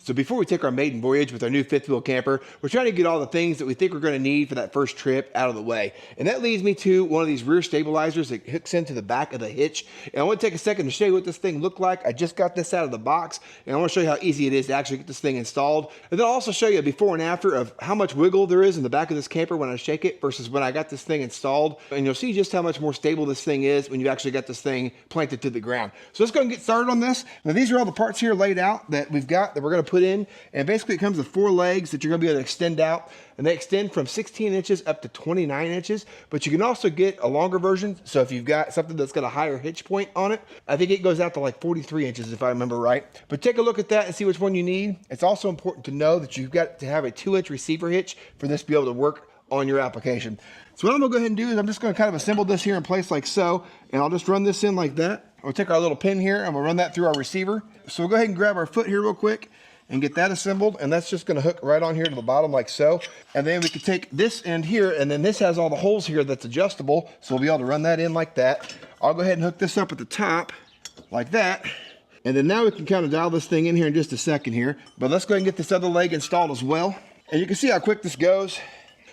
So before we take our maiden voyage with our new fifth wheel camper, we're trying to get all the things that we think we're going to need for that first trip out of the way. And that leads me to one of these rear stabilizers that hooks into the back of the hitch. And I want to take a second to show you what this thing looked like. I just got this out of the box, and I want to show you how easy it is to actually get this thing installed. And then I'll also show you a before and after of how much wiggle there is in the back of this camper when I shake it versus when I got this thing installed. And you'll see just how much more stable this thing is when you actually got this thing planted to the ground. So let's go and get started on this. Now these are all the parts here laid out that we've got that we're going to put in. And basically it comes with 4 legs that you're going to be able to extend out. And they extend from 16 inches up to 29 inches. But you can also get a longer version. So if you've got something that's got a higher hitch point on it, I think it goes out to like 43 inches if I remember right. But take a look at that and see which one you need. It's also important to know that you've got to have a 2-inch receiver hitch for this to be able to work on your application. So what I'm gonna go ahead and do is I'm just gonna kind of assemble this here in place like so, and I'll just run this in like that. We'll take our little pin here and we'll run that through our receiver. So we'll go ahead and grab our foot here real quick and get that assembled, and that's just gonna hook right on here to the bottom like so. And then we can take this end here, and then this has all the holes here that's adjustable, so we'll be able to run that in like that. I'll go ahead and hook this up at the top like that. And then now we can kind of dial this thing in here in just a second here. But let's go ahead and get this other leg installed as well. And you can see how quick this goes.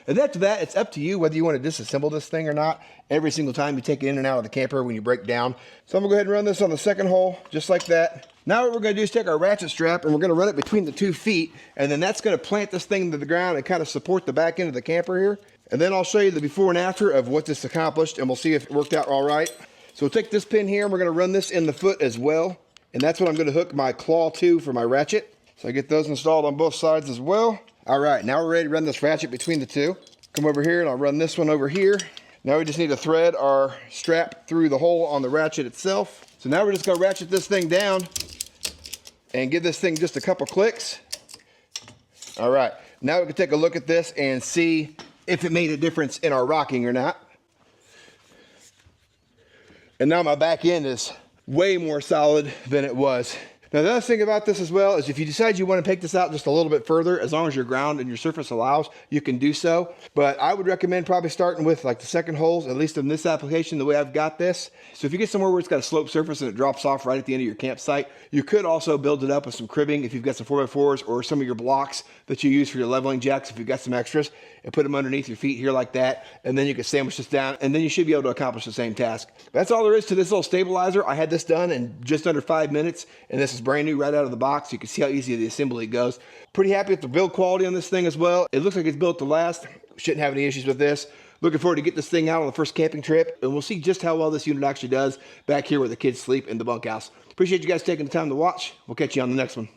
And after that, it's up to you whether you want to disassemble this thing or not every single time you take it in and out of the camper when you break down. So I'm gonna go ahead and run this on the second hole, just like that. Now what we're gonna do is take our ratchet strap and we're gonna run it between the 2 feet, and then that's gonna plant this thing to the ground and kind of support the back end of the camper here. And then I'll show you the before and after of what this accomplished, and we'll see if it worked out all right. So we'll take this pin here and we're gonna run this in the foot as well. And that's what I'm gonna hook my claw to for my ratchet. So I get those installed on both sides as well. All right, now we're ready to run this ratchet between the 2. Come over here and I'll run this one over here. Now we just need to thread our strap through the hole on the ratchet itself. So now we're just gonna ratchet this thing down and give this thing just a couple clicks. All right, now we can take a look at this and see if it made a difference in our rocking or not. And now my back end is way more solid than it was. Now the other thing about this as well is if you decide you want to take this out just a little bit further, as long as your ground and your surface allows, you can do so. But I would recommend probably starting with like the second holes, at least in this application, the way I've got this. So if you get somewhere where it's got a sloped surface and it drops off right at the end of your campsite, you could also build it up with some cribbing if you've got some 4x4s or some of your blocks that you use for your leveling jacks if you've got some extras, and put them underneath your feet here like that, and then you can sandwich this down, and then you should be able to accomplish the same task. That's all there is to this little stabilizer. I had this done in just under 5 minutes, and this is brand new right out of the box. You can see how easy the assembly goes. Pretty happy with the build quality on this thing as well. It looks like it's built to last. Shouldn't have any issues with this. Looking forward to get this thing out on the first camping trip, and we'll see just how well this unit actually does back here where the kids sleep in the bunkhouse. Appreciate you guys taking the time to watch. We'll catch you on the next one.